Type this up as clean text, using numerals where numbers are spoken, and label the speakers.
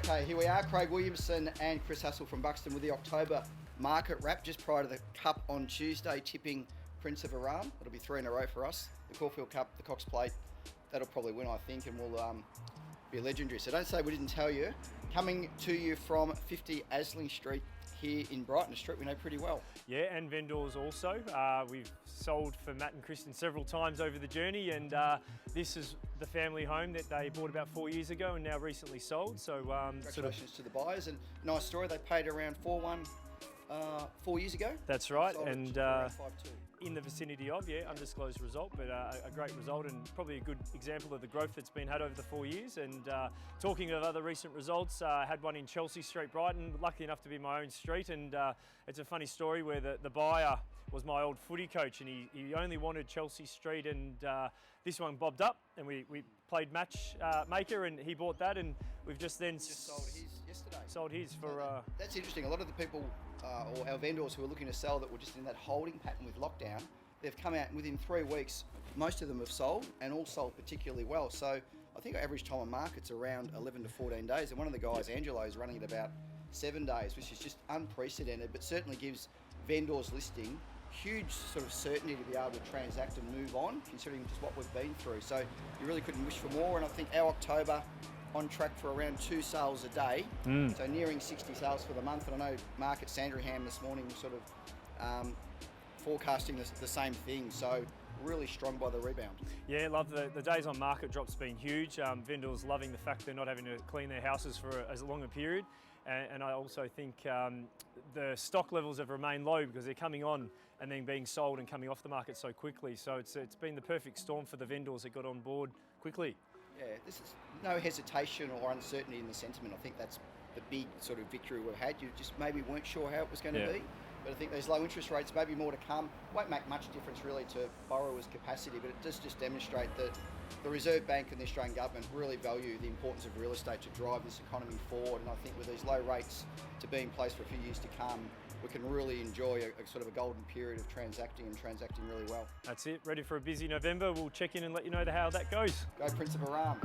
Speaker 1: Okay, here we are, Craig Williamson and Chris Hassel from Buxton with the October market wrap just prior to the Cup on Tuesday, tipping Prince of Aram. It'll be 3 in a row for us. The Caulfield Cup, the Cox Plate, that'll probably win, I think, and will be legendary. So don't say we didn't tell you. Coming to you from 50 Asling Street here in Brighton, a street we know pretty well.
Speaker 2: Yeah, and vendors also. We've sold for Matt and Kristen several times over the journey, and this is the family home that they bought about 4 years ago and now recently sold. So
Speaker 1: congratulations to the buyers, and nice story. They paid around 4-1 4 years ago.
Speaker 2: That's right,
Speaker 1: Sold
Speaker 2: and
Speaker 1: around 5-2.
Speaker 2: in the vicinity of, undisclosed result, but a great result and probably a good example of the growth that's been had over the 4 years. And talking of other recent results, I had one in Chelsea Street, Brighton, lucky enough to be my own street, and it's a funny story where the buyer was my old footy coach, and he only wanted Chelsea Street, and this one bobbed up, and we played matchmaker, and he bought that, and we've just
Speaker 1: sold his yesterday.
Speaker 2: Sold his for...
Speaker 1: That's interesting. A lot of the people or our vendors who are looking to sell that were just in that holding pattern with lockdown, they've come out and within 3 weeks, most of them have sold, and all sold particularly well. So I think our average time on market's around 11 to 14 days, and one of the guys, Angelo, is running at about 7 days, which is just unprecedented, but certainly gives vendors listing huge sort of certainty to be able to transact and move on, considering just what we've been through. So you really couldn't wish for more, and I think our October on track for around 2 sales a day, so nearing 60 sales for the month. And I know Mark at Sandringham this morning sort of forecasting the same thing, so really strong by the rebound.
Speaker 2: Yeah, love the days on market drop's been huge. Vendors loving the fact they're not having to clean their houses for as long a period, and I also think the stock levels have remained low because they're coming on and then being sold and coming off the market so quickly. So it's been the perfect storm for the vendors that got on board quickly.
Speaker 1: Yeah, this is no hesitation or uncertainty in the sentiment. I think that's the big sort of victory we've had. You just maybe weren't sure how it was going to be. But I think those low interest rates, maybe more to come, won't make much difference really to borrowers' capacity, but it does just demonstrate that the Reserve Bank and the Australian government really value the importance of real estate to drive this economy forward. And I think with these low rates to be in place for a few years to come, we can really enjoy a sort of a golden period of transacting really well.
Speaker 2: That's it. Ready for a busy November. We'll check in and let you know how that goes.
Speaker 1: Go Prince of Aram.